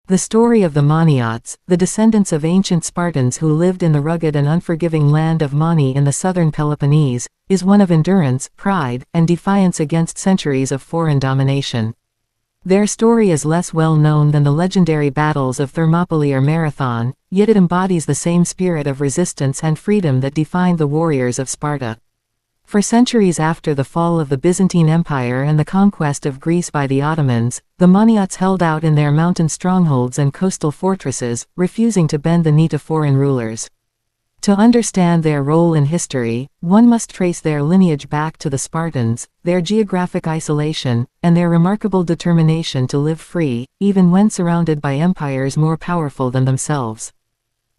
The story of the Maniots, the descendants of ancient Spartans who lived in the rugged and unforgiving land of Mani in the southern Peloponnese, is one of endurance, pride, and defiance against centuries of foreign domination. Their story is less well known than the legendary battles of Thermopylae or Marathon, yet it embodies the same spirit of resistance and freedom that defined the warriors of Sparta. For centuries after the fall of the Byzantine Empire and the conquest of Greece by the Ottomans, the Maniots held out in their mountain strongholds and coastal fortresses, refusing to bend the knee to foreign rulers. To understand their role in history, one must trace their lineage back to the Spartans, their geographic isolation, and their remarkable determination to live free, even when surrounded by empires more powerful than themselves.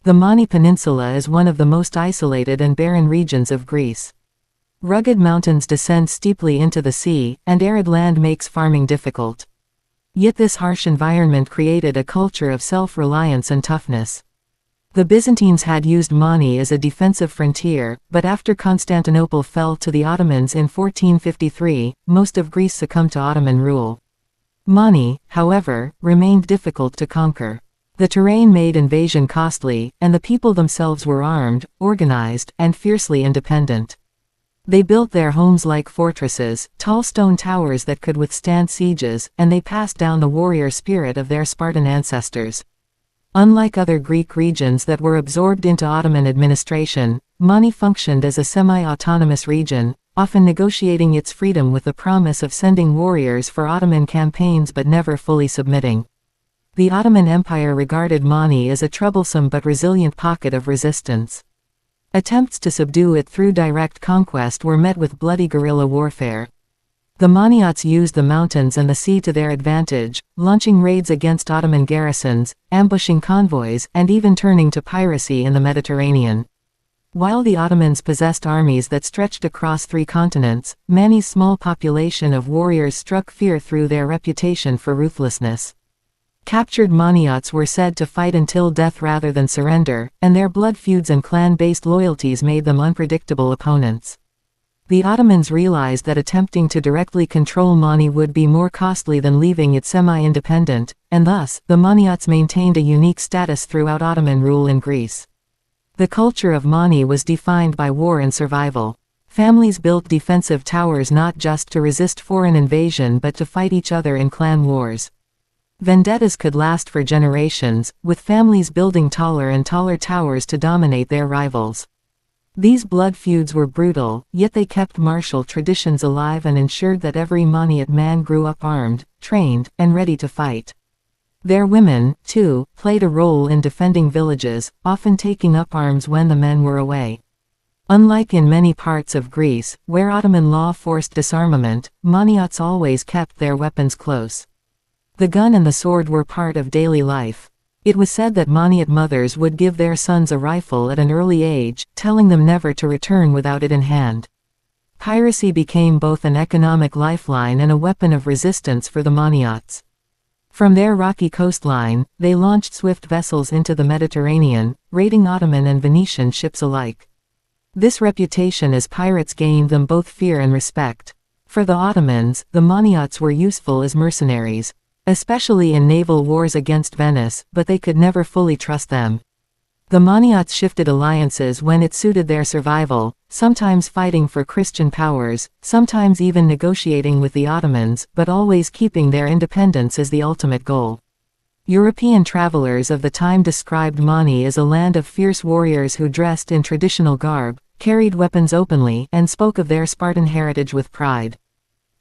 The Mani Peninsula is one of the most isolated and barren regions of Greece. Rugged mountains descend steeply into the sea, and arid land makes farming difficult. Yet this harsh environment created a culture of self-reliance and toughness. The Byzantines had used Mani as a defensive frontier, but after Constantinople fell to the Ottomans in 1453, most of Greece succumbed to Ottoman rule. Mani, however, remained difficult to conquer. The terrain made invasion costly, and the people themselves were armed, organized, and fiercely independent. They built their homes like fortresses, tall stone towers that could withstand sieges, and they passed down the warrior spirit of their Spartan ancestors. Unlike other Greek regions that were absorbed into Ottoman administration, Mani functioned as a semi-autonomous region, often negotiating its freedom with the promise of sending warriors for Ottoman campaigns but never fully submitting. The Ottoman Empire regarded Mani as a troublesome but resilient pocket of resistance. Attempts to subdue it through direct conquest were met with bloody guerrilla warfare. The Maniots used the mountains and the sea to their advantage, launching raids against Ottoman garrisons, ambushing convoys, and even turning to piracy in the Mediterranean. While the Ottomans possessed armies that stretched across 3 continents, Mani's small population of warriors struck fear through their reputation for ruthlessness. Captured Maniots were said to fight until death rather than surrender, and their blood feuds and clan-based loyalties made them unpredictable opponents. The Ottomans realized that attempting to directly control Mani would be more costly than leaving it semi-independent, and thus, the Maniots maintained a unique status throughout Ottoman rule in Greece. The culture of Mani was defined by war and survival. Families built defensive towers not just to resist foreign invasion but to fight each other in clan wars. Vendettas could last for generations, with families building taller and taller towers to dominate their rivals. These blood feuds were brutal, yet they kept martial traditions alive and ensured that every Maniot man grew up armed, trained, and ready to fight. Their women, too, played a role in defending villages, often taking up arms when the men were away. Unlike in many parts of Greece, where Ottoman law forced disarmament, Maniots always kept their weapons close. The gun and the sword were part of daily life. It was said that Maniot mothers would give their sons a rifle at an early age, telling them never to return without it in hand. Piracy became both an economic lifeline and a weapon of resistance for the Maniots. From their rocky coastline, they launched swift vessels into the Mediterranean, raiding Ottoman and Venetian ships alike. This reputation as pirates gained them both fear and respect. For the Ottomans, the Maniots were useful as mercenaries, especially in naval wars against Venice, but they could never fully trust them. The Maniots shifted alliances when it suited their survival, sometimes fighting for Christian powers, sometimes even negotiating with the Ottomans, but always keeping their independence as the ultimate goal. European travelers of the time described Mani as a land of fierce warriors who dressed in traditional garb, carried weapons openly, and spoke of their Spartan heritage with pride.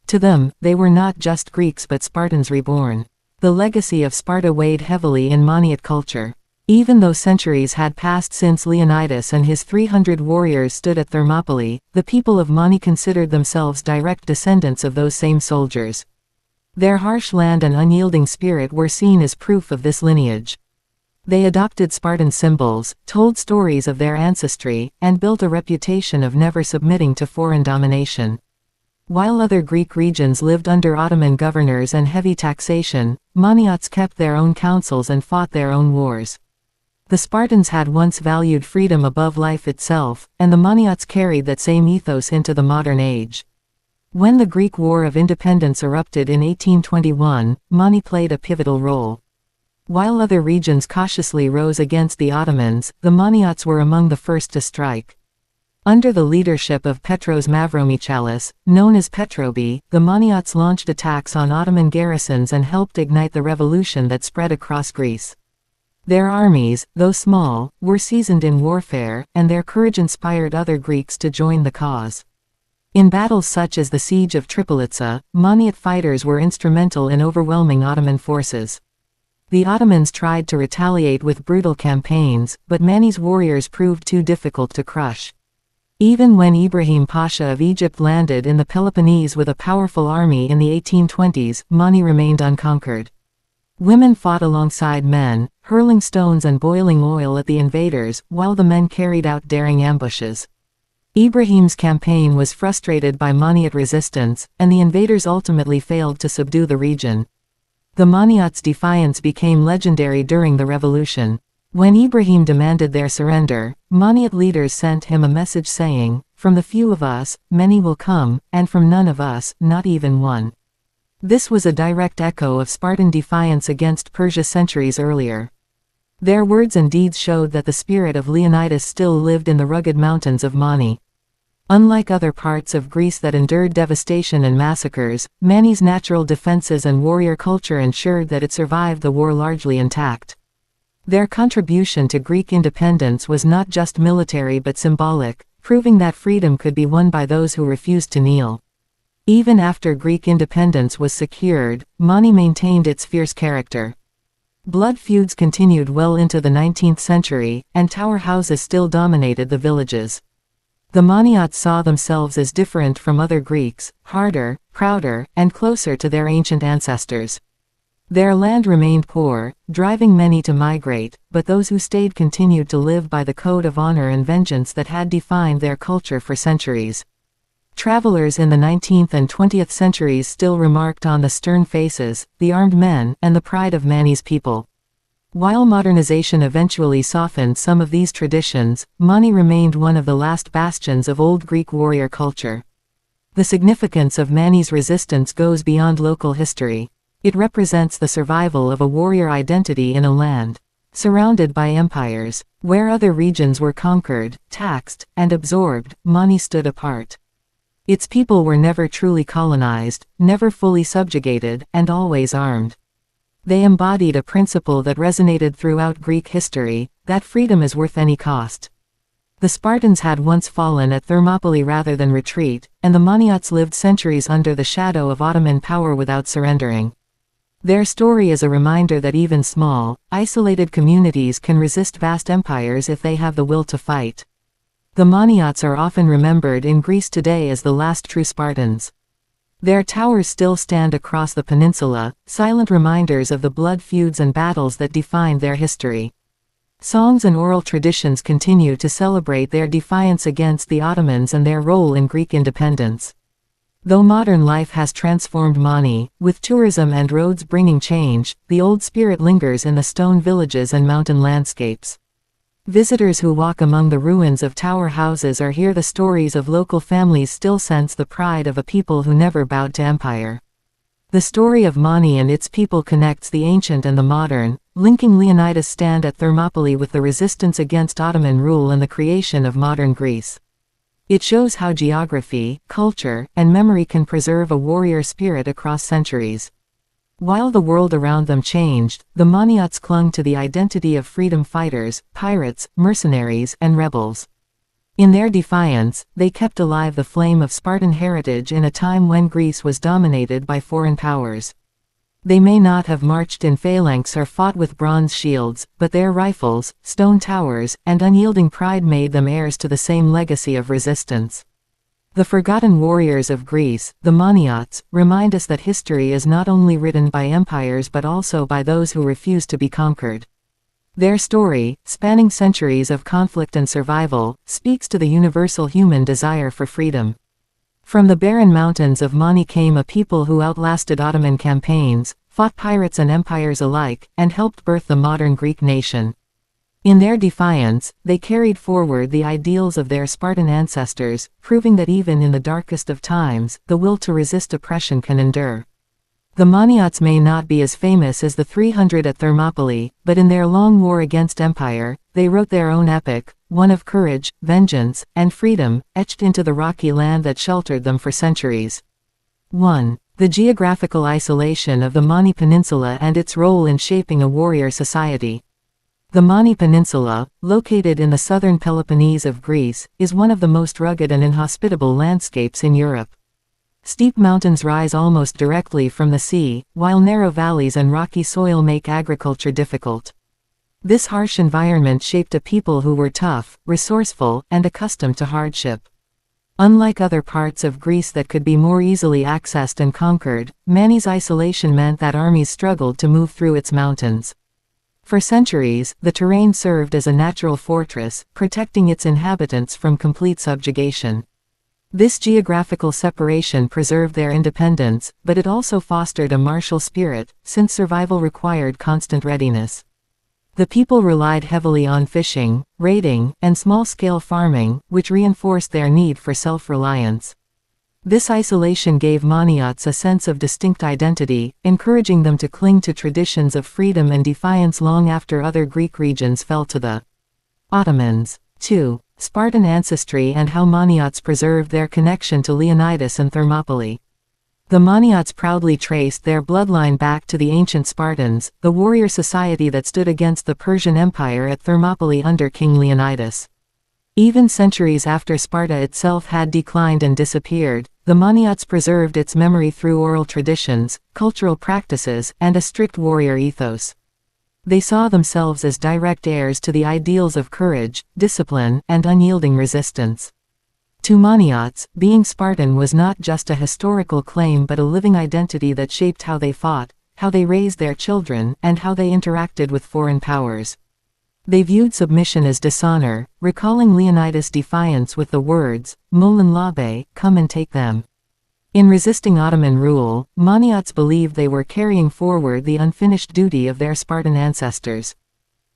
To them, they were not just Greeks but Spartans reborn. The legacy of Sparta weighed heavily in Maniot culture. Even though centuries had passed since Leonidas and his 300 warriors stood at Thermopylae, the people of Mani considered themselves direct descendants of those same soldiers. Their harsh land and unyielding spirit were seen as proof of this lineage. They adopted Spartan symbols, told stories of their ancestry, and built a reputation of never submitting to foreign domination. While other Greek regions lived under Ottoman governors and heavy taxation, Maniots kept their own councils and fought their own wars. The Spartans had once valued freedom above life itself, and the Maniots carried that same ethos into the modern age. When the Greek War of Independence erupted in 1821, Mani played a pivotal role. While other regions cautiously rose against the Ottomans, the Maniots were among the first to strike. Under the leadership of Petros Mavromichalis, known as Petrobi, the Maniots launched attacks on Ottoman garrisons and helped ignite the revolution that spread across Greece. Their armies, though small, were seasoned in warfare, and their courage inspired other Greeks to join the cause. In battles such as the Siege of Tripolitsa, Maniot fighters were instrumental in overwhelming Ottoman forces. The Ottomans tried to retaliate with brutal campaigns, but Mani's warriors proved too difficult to crush. Even when Ibrahim Pasha of Egypt landed in the Peloponnese with a powerful army in the 1820s, Mani remained unconquered. Women fought alongside men, hurling stones and boiling oil at the invaders, while the men carried out daring ambushes. Ibrahim's campaign was frustrated by Maniot resistance, and the invaders ultimately failed to subdue the region. The Maniots' defiance became legendary during the revolution. When Ibrahim demanded their surrender, Maniot leaders sent him a message saying, "From the few of us, many will come, and from none of us, not even one." This was a direct echo of Spartan defiance against Persia centuries earlier. Their words and deeds showed that the spirit of Leonidas still lived in the rugged mountains of Mani. Unlike other parts of Greece that endured devastation and massacres, Mani's natural defenses and warrior culture ensured that it survived the war largely intact. Their contribution to Greek independence was not just military but symbolic, proving that freedom could be won by those who refused to kneel. Even after Greek independence was secured, Mani maintained its fierce character. Blood feuds continued well into the 19th century, and tower houses still dominated the villages. The Maniots saw themselves as different from other Greeks, harder, prouder, and closer to their ancient ancestors. Their land remained poor, driving many to migrate, but those who stayed continued to live by the code of honor and vengeance that had defined their culture for centuries. Travelers in the 19th and 20th centuries still remarked on the stern faces, the armed men, and the pride of Mani's people. While modernization eventually softened some of these traditions, Mani remained one of the last bastions of old Greek warrior culture. The significance of Mani's resistance goes beyond local history. It represents the survival of a warrior identity in a land surrounded by empires. Where other regions were conquered, taxed, and absorbed, Mani stood apart. Its people were never truly colonized, never fully subjugated, and always armed. They embodied a principle that resonated throughout Greek history, that freedom is worth any cost. The Spartans had once fallen at Thermopylae rather than retreat, and the Maniots lived centuries under the shadow of Ottoman power without surrendering. Their story is a reminder that even small, isolated communities can resist vast empires if they have the will to fight. The Maniots are often remembered in Greece today as the last true Spartans. Their towers still stand across the peninsula, silent reminders of the blood feuds and battles that defined their history. Songs and oral traditions continue to celebrate their defiance against the Ottomans and their role in Greek independence. Though modern life has transformed Mani, with tourism and roads bringing change, the old spirit lingers in the stone villages and mountain landscapes. Visitors who walk among the ruins of tower houses or hear the stories of local families still sense the pride of a people who never bowed to empire. The story of Mani and its people connects the ancient and the modern, linking Leonidas' stand at Thermopylae with the resistance against Ottoman rule and the creation of modern Greece. It shows how geography, culture, and memory can preserve a warrior spirit across centuries. While the world around them changed, the Maniots clung to the identity of freedom fighters, pirates, mercenaries, and rebels. In their defiance, they kept alive the flame of Spartan heritage in a time when Greece was dominated by foreign powers. They may not have marched in phalanx or fought with bronze shields, but their rifles, stone towers, and unyielding pride made them heirs to the same legacy of resistance. The forgotten warriors of Greece, the Maniots, remind us that history is not only written by empires but also by those who refuse to be conquered. Their story, spanning centuries of conflict and survival, speaks to the universal human desire for freedom. From the barren mountains of Mani came a people who outlasted Ottoman campaigns, fought pirates and empires alike, and helped birth the modern Greek nation. In their defiance, they carried forward the ideals of their Spartan ancestors, proving that even in the darkest of times, the will to resist oppression can endure. The Maniots may not be as famous as the 300 at Thermopylae, but in their long war against empire, they wrote their own epic, one of courage, vengeance, and freedom, etched into the rocky land that sheltered them for centuries. 1. The geographical isolation of the Mani Peninsula and its role in shaping a warrior society. The Mani Peninsula, located in the southern Peloponnese of Greece, is one of the most rugged and inhospitable landscapes in Europe. Steep mountains rise almost directly from the sea, while narrow valleys and rocky soil make agriculture difficult. This harsh environment shaped a people who were tough, resourceful, and accustomed to hardship. Unlike other parts of Greece that could be more easily accessed and conquered, Mani's isolation meant that armies struggled to move through its mountains. For centuries, the terrain served as a natural fortress, protecting its inhabitants from complete subjugation. This geographical separation preserved their independence, but it also fostered a martial spirit, since survival required constant readiness. The people relied heavily on fishing, raiding, and small-scale farming, which reinforced their need for self-reliance. This isolation gave Maniots a sense of distinct identity, encouraging them to cling to traditions of freedom and defiance long after other Greek regions fell to the Ottomans. 2. Spartan ancestry and how Maniots preserved their connection to Leonidas and Thermopylae. The Maniots proudly traced their bloodline back to the ancient Spartans, the warrior society that stood against the Persian Empire at Thermopylae under King Leonidas. Even centuries after Sparta itself had declined and disappeared, the Maniots preserved its memory through oral traditions, cultural practices, and a strict warrior ethos. They saw themselves as direct heirs to the ideals of courage, discipline, and unyielding resistance. To Maniots, being Spartan was not just a historical claim but a living identity that shaped how they fought, how they raised their children, and how they interacted with foreign powers. They viewed submission as dishonor, recalling Leonidas' defiance with the words, "Molin labe, come and take them." In resisting Ottoman rule, Maniots believed they were carrying forward the unfinished duty of their Spartan ancestors.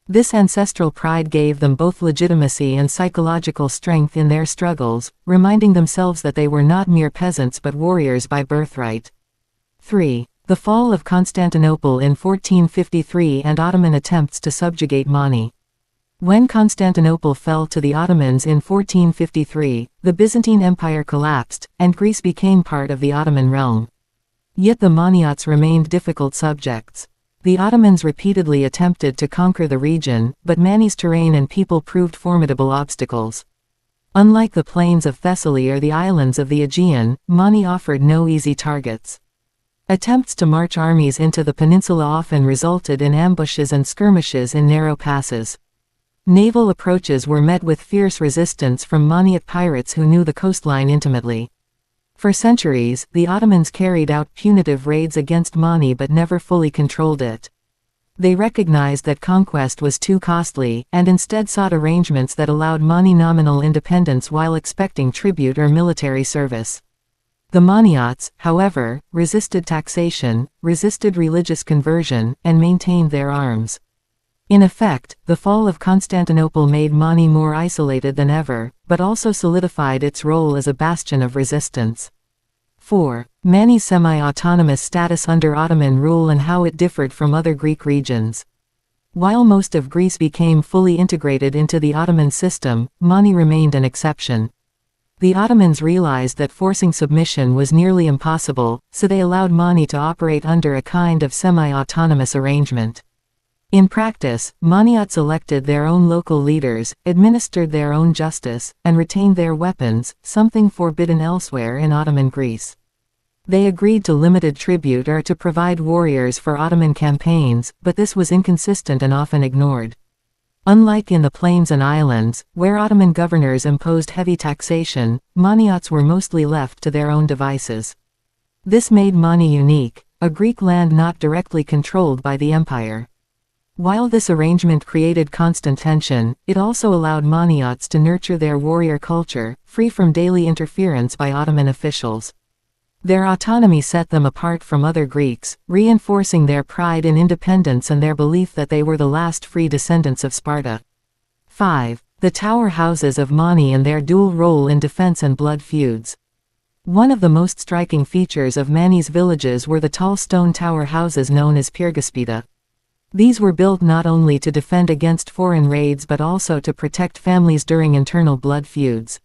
This ancestral pride gave them both legitimacy and psychological strength in their struggles, reminding themselves that they were not mere peasants but warriors by birthright. 3. The fall of Constantinople in 1453 and Ottoman attempts to subjugate Mani. When Constantinople fell to the Ottomans in 1453, the Byzantine Empire collapsed, and Greece became part of the Ottoman realm. Yet the Maniots remained difficult subjects. The Ottomans repeatedly attempted to conquer the region, but Mani's terrain and people proved formidable obstacles. Unlike the plains of Thessaly or the islands of the Aegean, Mani offered no easy targets. Attempts to march armies into the peninsula often resulted in ambushes and skirmishes in narrow passes. Naval approaches were met with fierce resistance from Maniot pirates who knew the coastline intimately. For centuries, the Ottomans carried out punitive raids against Mani but never fully controlled it. They recognized that conquest was too costly, and instead sought arrangements that allowed Mani nominal independence while expecting tribute or military service. The Maniots, however, resisted taxation, resisted religious conversion, and maintained their arms. In effect, the fall of Constantinople made Mani more isolated than ever, but also solidified its role as a bastion of resistance. 4. Mani's semi-autonomous status under Ottoman rule and how it differed from other Greek regions. While most of Greece became fully integrated into the Ottoman system, Mani remained an exception. The Ottomans realized that forcing submission was nearly impossible, so they allowed Mani to operate under a kind of semi-autonomous arrangement. In practice, Maniots elected their own local leaders, administered their own justice, and retained their weapons, something forbidden elsewhere in Ottoman Greece. They agreed to limited tribute or to provide warriors for Ottoman campaigns, but this was inconsistent and often ignored. Unlike in the plains and islands, where Ottoman governors imposed heavy taxation, Maniots were mostly left to their own devices. This made Mani unique, a Greek land not directly controlled by the empire. While this arrangement created constant tension, it also allowed Maniots to nurture their warrior culture, free from daily interference by Ottoman officials. Their autonomy set them apart from other Greeks, reinforcing their pride in independence and their belief that they were the last free descendants of Sparta. 5. The tower houses of Mani and their dual role in defense and blood feuds. One of the most striking features of Mani's villages were the tall stone tower houses known as pyrgospeda. These were built not only to defend against foreign raids but also to protect families during internal blood feuds.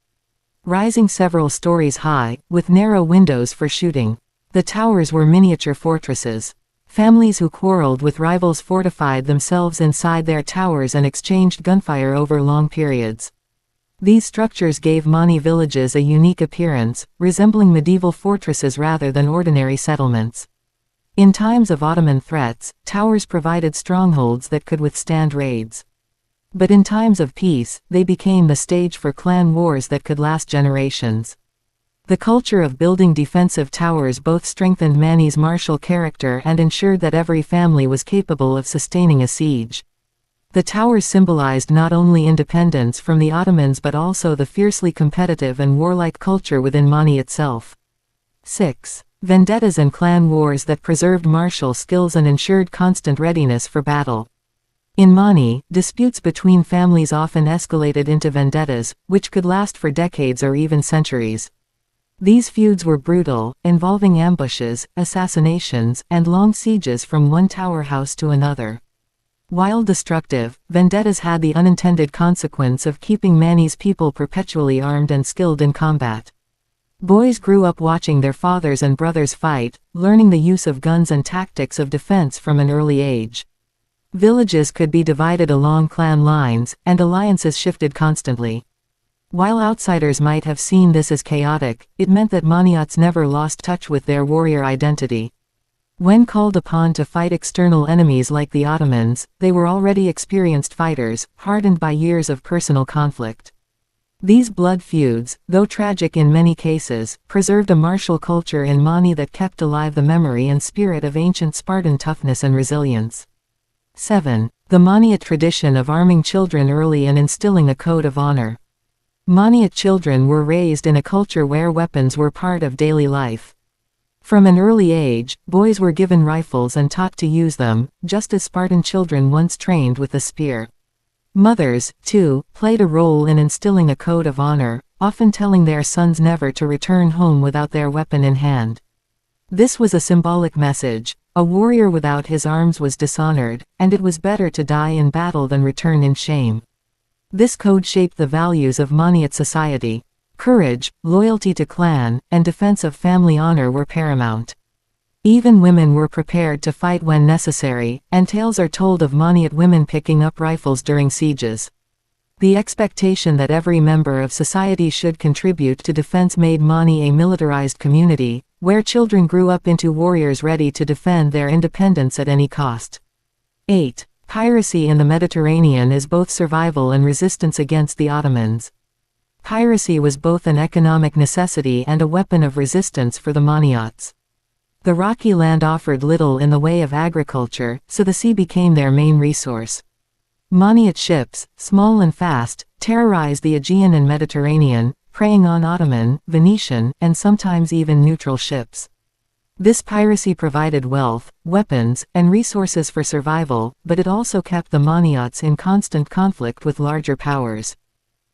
Rising several stories high, with narrow windows for shooting, the towers were miniature fortresses. Families who quarreled with rivals fortified themselves inside their towers and exchanged gunfire over long periods. These structures gave Mani villages a unique appearance, resembling medieval fortresses rather than ordinary settlements. In times of Ottoman threats, towers provided strongholds that could withstand raids. But in times of peace, they became the stage for clan wars that could last generations. The culture of building defensive towers both strengthened Mani's martial character and ensured that every family was capable of sustaining a siege. The towers symbolized not only independence from the Ottomans but also the fiercely competitive and warlike culture within Mani itself. 6. Vendettas and clan wars that preserved martial skills and ensured constant readiness for battle. In Mani, disputes between families often escalated into vendettas, which could last for decades or even centuries. These feuds were brutal, involving ambushes, assassinations, and long sieges from one tower house to another. While destructive, vendettas had the unintended consequence of keeping Mani's people perpetually armed and skilled in combat. Boys grew up watching their fathers and brothers fight, learning the use of guns and tactics of defense from an early age. Villages could be divided along clan lines, and alliances shifted constantly. While outsiders might have seen this as chaotic, it meant that Maniots never lost touch with their warrior identity. When called upon to fight external enemies like the Ottomans, they were already experienced fighters, hardened by years of personal conflict. These blood feuds, though tragic in many cases, preserved a martial culture in Mani that kept alive the memory and spirit of ancient Spartan toughness and resilience. 7. The Maniot tradition of arming children early and instilling a code of honor. Maniot children were raised in a culture where weapons were part of daily life. From an early age, boys were given rifles and taught to use them, just as Spartan children once trained with the spear. Mothers, too, played a role in instilling a code of honor, often telling their sons never to return home without their weapon in hand. This was a symbolic message: a warrior without his arms was dishonored, and it was better to die in battle than return in shame. This code shaped the values of Maniot society. Courage, loyalty to clan, and defense of family honor were paramount. Even women were prepared to fight when necessary, and tales are told of Maniot women picking up rifles during sieges. The expectation that every member of society should contribute to defense made Mani a militarized community, where children grew up into warriors ready to defend their independence at any cost. 8. Piracy in the Mediterranean is both survival and resistance against the Ottomans. Piracy was both an economic necessity and a weapon of resistance for the Maniots. The rocky land offered little in the way of agriculture, so the sea became their main resource. Maniot ships, small and fast, terrorized the Aegean and Mediterranean, preying on Ottoman, Venetian, and sometimes even neutral ships. This piracy provided wealth, weapons, and resources for survival, but it also kept the Maniots in constant conflict with larger powers.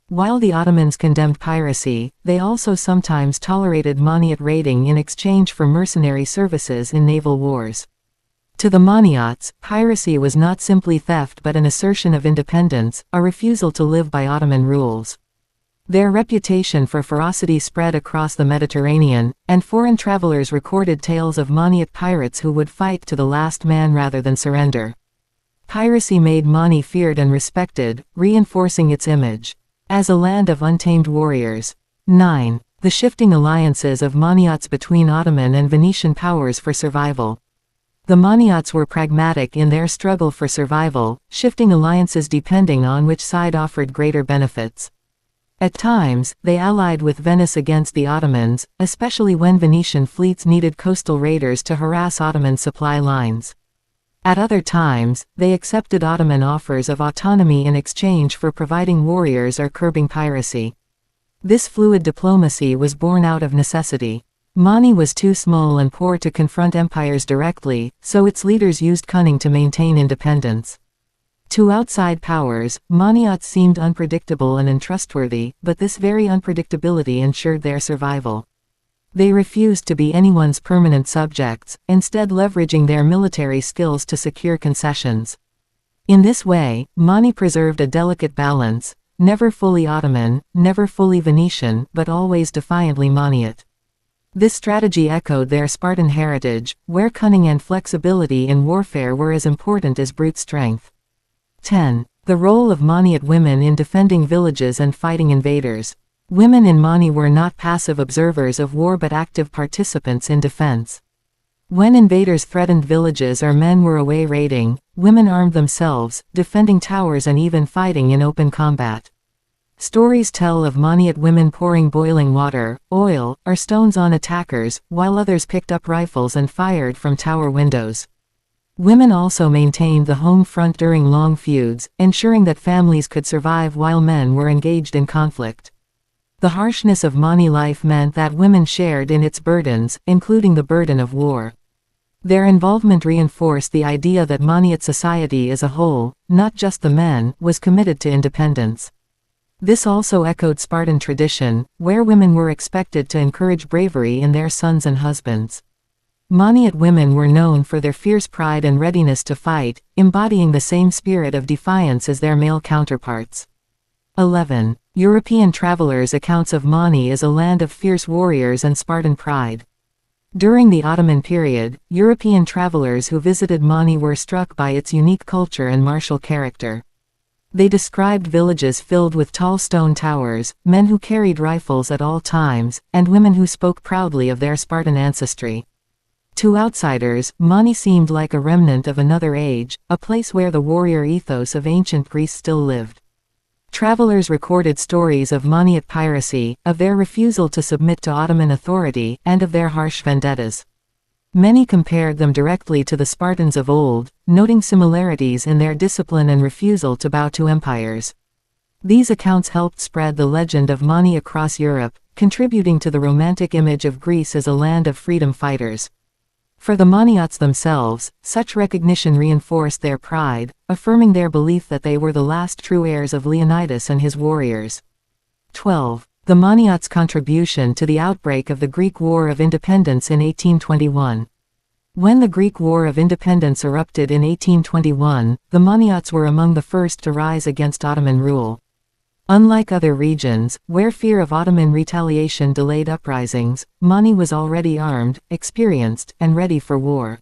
While the Ottomans condemned piracy, they also sometimes tolerated Maniot raiding in exchange for mercenary services in naval wars. To the Maniots, piracy was not simply theft but an assertion of independence, a refusal to live by Ottoman rules. Their reputation for ferocity spread across the Mediterranean, and foreign travelers recorded tales of Maniot pirates who would fight to the last man rather than surrender. Piracy made Mani feared and respected, reinforcing its image as a land of untamed warriors. 9. The shifting alliances of Maniots between Ottoman and Venetian powers for survival. The Maniots were pragmatic in their struggle for survival, shifting alliances depending on which side offered greater benefits. At times, they allied with Venice against the Ottomans, especially when Venetian fleets needed coastal raiders to harass Ottoman supply lines. At other times, they accepted Ottoman offers of autonomy in exchange for providing warriors or curbing piracy. This fluid diplomacy was born out of necessity. Mani was too small and poor to confront empires directly, so its leaders used cunning to maintain independence. To outside powers, Maniots seemed unpredictable and untrustworthy, but this very unpredictability ensured their survival. They refused to be anyone's permanent subjects, instead leveraging their military skills to secure concessions. In this way, Mani preserved a delicate balance, never fully Ottoman, never fully Venetian, but always defiantly Maniot. This strategy echoed their Spartan heritage, where cunning and flexibility in warfare were as important as brute strength. 10. The role of Maniot women in defending villages and fighting invaders. Women in Mani were not passive observers of war but active participants in defense. When invaders threatened villages or men were away raiding, women armed themselves, defending towers and even fighting in open combat. Stories tell of Maniot women pouring boiling water, oil, or stones on attackers, while others picked up rifles and fired from tower windows. Women also maintained the home front during long feuds, ensuring that families could survive while men were engaged in conflict. The harshness of Mani life meant that women shared in its burdens, including the burden of war. Their involvement reinforced the idea that Maniot society as a whole, not just the men, was committed to independence. This also echoed Spartan tradition, where women were expected to encourage bravery in their sons and husbands. Maniot women were known for their fierce pride and readiness to fight, embodying the same spirit of defiance as their male counterparts. 11. European travelers' accounts of Mani as a land of fierce warriors and Spartan pride. During the Ottoman period, European travelers who visited Mani were struck by its unique culture and martial character. They described villages filled with tall stone towers, men who carried rifles at all times, and women who spoke proudly of their Spartan ancestry. To outsiders, Mani seemed like a remnant of another age, a place where the warrior ethos of ancient Greece still lived. Travelers recorded stories of Maniot piracy, of their refusal to submit to Ottoman authority, and of their harsh vendettas. Many compared them directly to the Spartans of old, noting similarities in their discipline and refusal to bow to empires. These accounts helped spread the legend of Mani across Europe, contributing to the romantic image of Greece as a land of freedom fighters. For the Maniots themselves, such recognition reinforced their pride, affirming their belief that they were the last true heirs of Leonidas and his warriors. 12. The Maniots' contribution to the outbreak of the Greek War of Independence in 1821. When the Greek War of Independence erupted in 1821, the Maniots were among the first to rise against Ottoman rule. Unlike other regions, where fear of Ottoman retaliation delayed uprisings, Mani was already armed, experienced, and ready for war.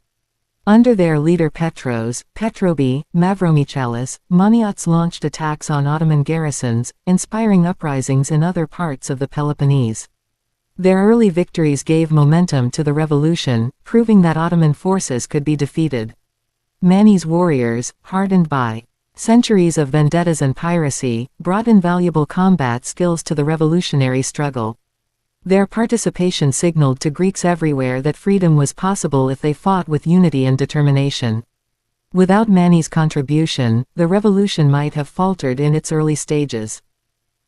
Under their leader Petrobi Mavromichalis, Maniots launched attacks on Ottoman garrisons, inspiring uprisings in other parts of the Peloponnese. Their early victories gave momentum to the revolution, proving that Ottoman forces could be defeated. Mani's warriors, hardened by centuries of vendettas and piracy, brought invaluable combat skills to the revolutionary struggle. Their participation signaled to Greeks everywhere that freedom was possible if they fought with unity and determination. Without Mani's contribution, the revolution might have faltered in its early stages.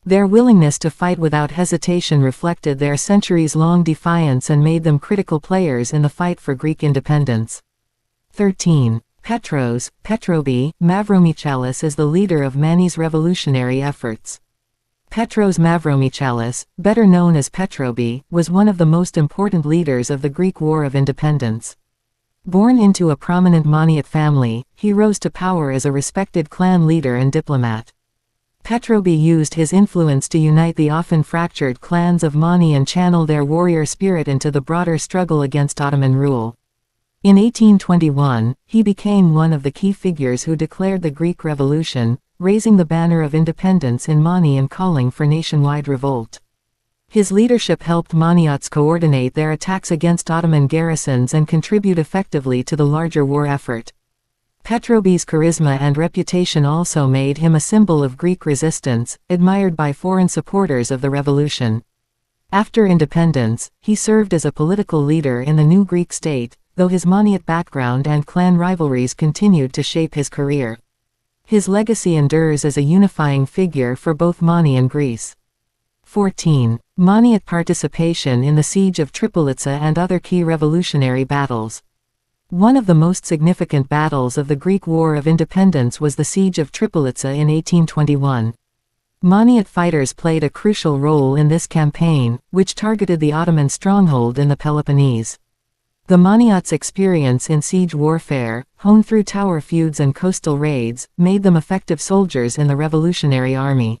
Their willingness to fight without hesitation reflected their centuries-long defiance and made them critical players in the fight for Greek independence. 13. Petrobi Mavromichalis is the leader of Mani's revolutionary efforts. Petros Mavromichalis, better known as Petrobi, was one of the most important leaders of the Greek War of Independence. Born into a prominent Maniot family, he rose to power as a respected clan leader and diplomat. Petrobi used his influence to unite the often fractured clans of Mani and channel their warrior spirit into the broader struggle against Ottoman rule. In 1821, he became one of the key figures who declared the Greek Revolution, raising the banner of independence in Mani and calling for nationwide revolt. His leadership helped Maniots coordinate their attacks against Ottoman garrisons and contribute effectively to the larger war effort. Petrobi's charisma and reputation also made him a symbol of Greek resistance, admired by foreign supporters of the revolution. After independence, he served as a political leader in the new Greek state, though his Maniot background and clan rivalries continued to shape his career. His legacy endures as a unifying figure for both Mani and Greece. 14. Maniot participation in the Siege of Tripolitsa and other key revolutionary battles. One of the most significant battles of the Greek War of Independence was the Siege of Tripolitsa in 1821. Maniot fighters played a crucial role in this campaign, which targeted the Ottoman stronghold in the Peloponnese. The Maniots' experience in siege warfare, honed through tower feuds and coastal raids, made them effective soldiers in the revolutionary army.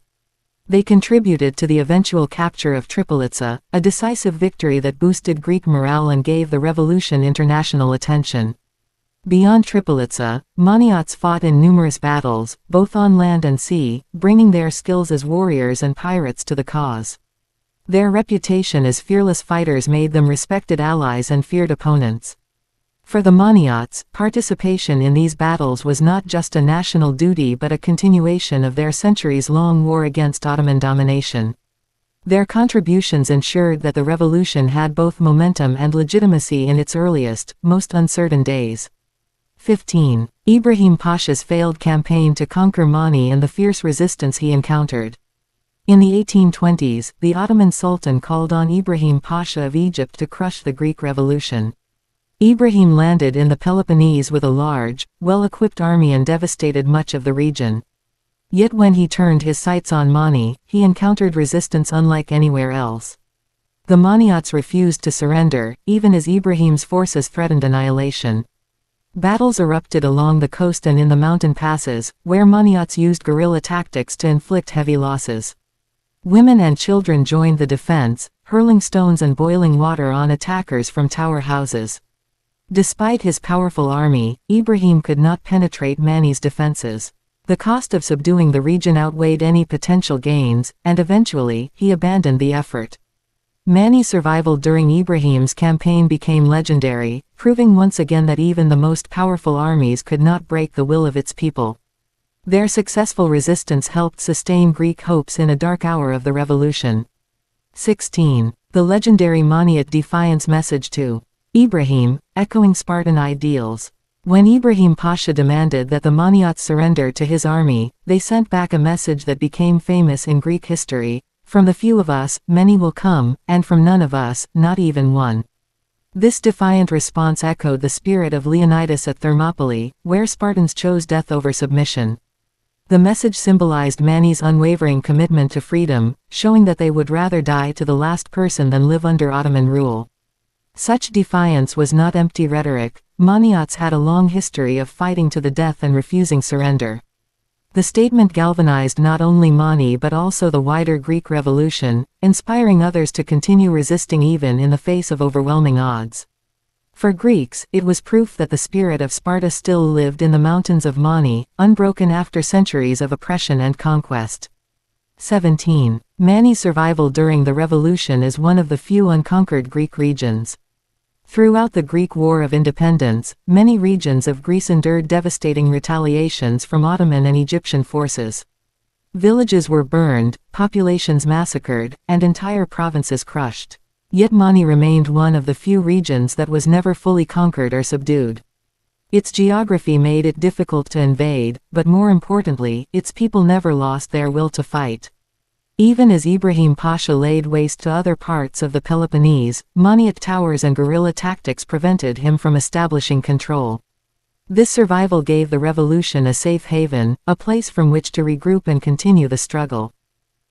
They contributed to the eventual capture of Tripolitza, a decisive victory that boosted Greek morale and gave the revolution international attention. Beyond Tripolitza, Maniots fought in numerous battles, both on land and sea, bringing their skills as warriors and pirates to the cause. Their reputation as fearless fighters made them respected allies and feared opponents. For the Maniots, participation in these battles was not just a national duty but a continuation of their centuries-long war against Ottoman domination. Their contributions ensured that the revolution had both momentum and legitimacy in its earliest, most uncertain days. 15. Ibrahim Pasha's failed campaign to conquer Mani and the fierce resistance he encountered. In the 1820s, the Ottoman Sultan called on Ibrahim Pasha of Egypt to crush the Greek Revolution. Ibrahim landed in the Peloponnese with a large, well-equipped army and devastated much of the region. Yet when he turned his sights on Mani, he encountered resistance unlike anywhere else. The Maniots refused to surrender, even as Ibrahim's forces threatened annihilation. Battles erupted along the coast and in the mountain passes, where Maniots used guerrilla tactics to inflict heavy losses. Women and children joined the defense, hurling stones and boiling water on attackers from tower houses. Despite his powerful army, Ibrahim could not penetrate Mani's defenses. The cost of subduing the region outweighed any potential gains, and eventually, he abandoned the effort. Mani's survival during Ibrahim's campaign became legendary, proving once again that even the most powerful armies could not break the will of its people. Their successful resistance helped sustain Greek hopes in a dark hour of the revolution. 16. The legendary Maniot defiance message to Ibrahim, echoing Spartan ideals. When Ibrahim Pasha demanded that the Maniots surrender to his army, they sent back a message that became famous in Greek history: "From the few of us, many will come, and from none of us, not even one." This defiant response echoed the spirit of Leonidas at Thermopylae, where Spartans chose death over submission. The message symbolized Mani's unwavering commitment to freedom, showing that they would rather die to the last person than live under Ottoman rule. Such defiance was not empty rhetoric. Maniots had a long history of fighting to the death and refusing surrender. The statement galvanized not only Mani but also the wider Greek Revolution, inspiring others to continue resisting even in the face of overwhelming odds. For Greeks, it was proof that the spirit of Sparta still lived in the mountains of Mani, unbroken after centuries of oppression and conquest. 17. Mani's survival during the revolution is one of the few unconquered Greek regions. Throughout the Greek War of Independence, many regions of Greece endured devastating retaliations from Ottoman and Egyptian forces. Villages were burned, populations massacred, and entire provinces crushed. Yet Mani remained one of the few regions that was never fully conquered or subdued. Its geography made it difficult to invade, but more importantly, its people never lost their will to fight. Even as Ibrahim Pasha laid waste to other parts of the Peloponnese, Maniot towers and guerrilla tactics prevented him from establishing control. This survival gave the revolution a safe haven, a place from which to regroup and continue the struggle.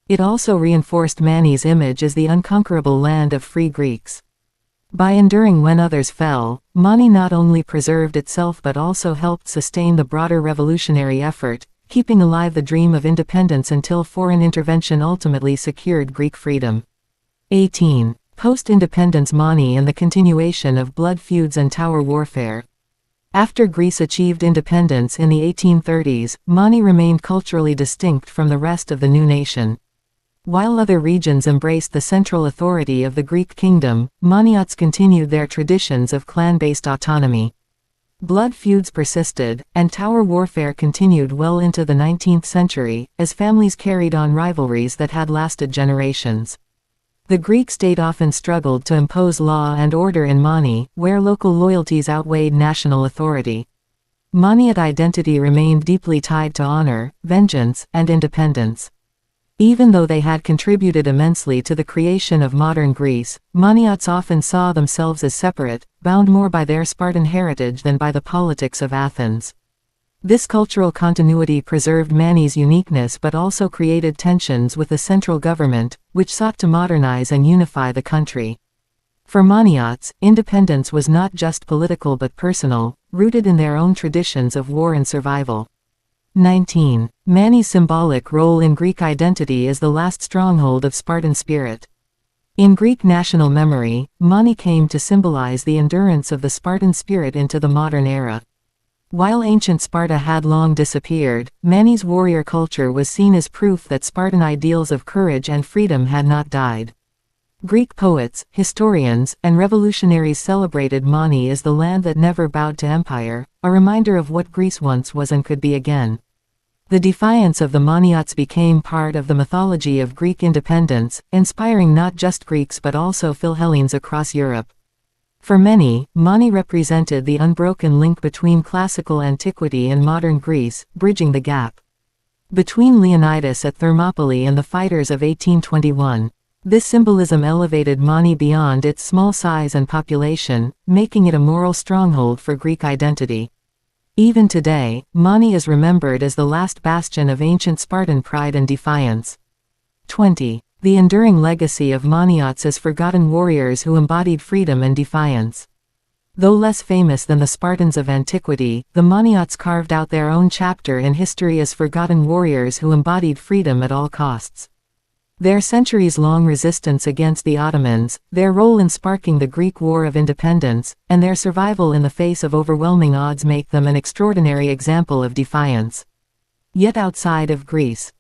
It also reinforced Mani's image as the unconquerable land of free Greeks. By enduring when others fell, Mani not only preserved itself but also helped sustain the broader revolutionary effort, keeping alive the dream of independence until foreign intervention ultimately secured Greek freedom. 18. Post-independence Mani and the continuation of blood feuds and tower warfare. After Greece achieved independence in the 1830s, Mani remained culturally distinct from the rest of the new nation. While other regions embraced the central authority of the Greek kingdom, Maniots continued their traditions of clan-based autonomy. Blood feuds persisted, and tower warfare continued well into the 19th century, as families carried on rivalries that had lasted generations. The Greek state often struggled to impose law and order in Mani, where local loyalties outweighed national authority. Maniot identity remained deeply tied to honor, vengeance, and independence. Even though they had contributed immensely to the creation of modern Greece, Maniots often saw themselves as separate, bound more by their Spartan heritage than by the politics of Athens. This cultural continuity preserved Mani's uniqueness but also created tensions with the central government, which sought to modernize and unify the country. For Maniots, independence was not just political but personal, rooted in their own traditions of war and survival. 19. Mani's symbolic role in Greek identity is the last stronghold of Spartan spirit. In Greek national memory, Mani came to symbolize the endurance of the Spartan spirit into the modern era. While ancient Sparta had long disappeared, Mani's warrior culture was seen as proof that Spartan ideals of courage and freedom had not died. Greek poets, historians, and revolutionaries celebrated Mani as the land that never bowed to empire, a reminder of what Greece once was and could be again. The defiance of the Maniots became part of the mythology of Greek independence, inspiring not just Greeks but also Philhellenes across Europe. For many, Mani represented the unbroken link between classical antiquity and modern Greece, bridging the gap between Leonidas at Thermopylae and the fighters of 1821. This symbolism elevated Mani beyond its small size and population, making it a moral stronghold for Greek identity. Even today, Mani is remembered as the last bastion of ancient Spartan pride and defiance. 20. The enduring legacy of Maniots as forgotten warriors who embodied freedom and defiance. Though less famous than the Spartans of antiquity, the Maniots carved out their own chapter in history as forgotten warriors who embodied freedom at all costs. Their centuries-long resistance against the Ottomans, their role in sparking the Greek War of Independence, and their survival in the face of overwhelming odds make them an extraordinary example of defiance. Yet outside of Greece,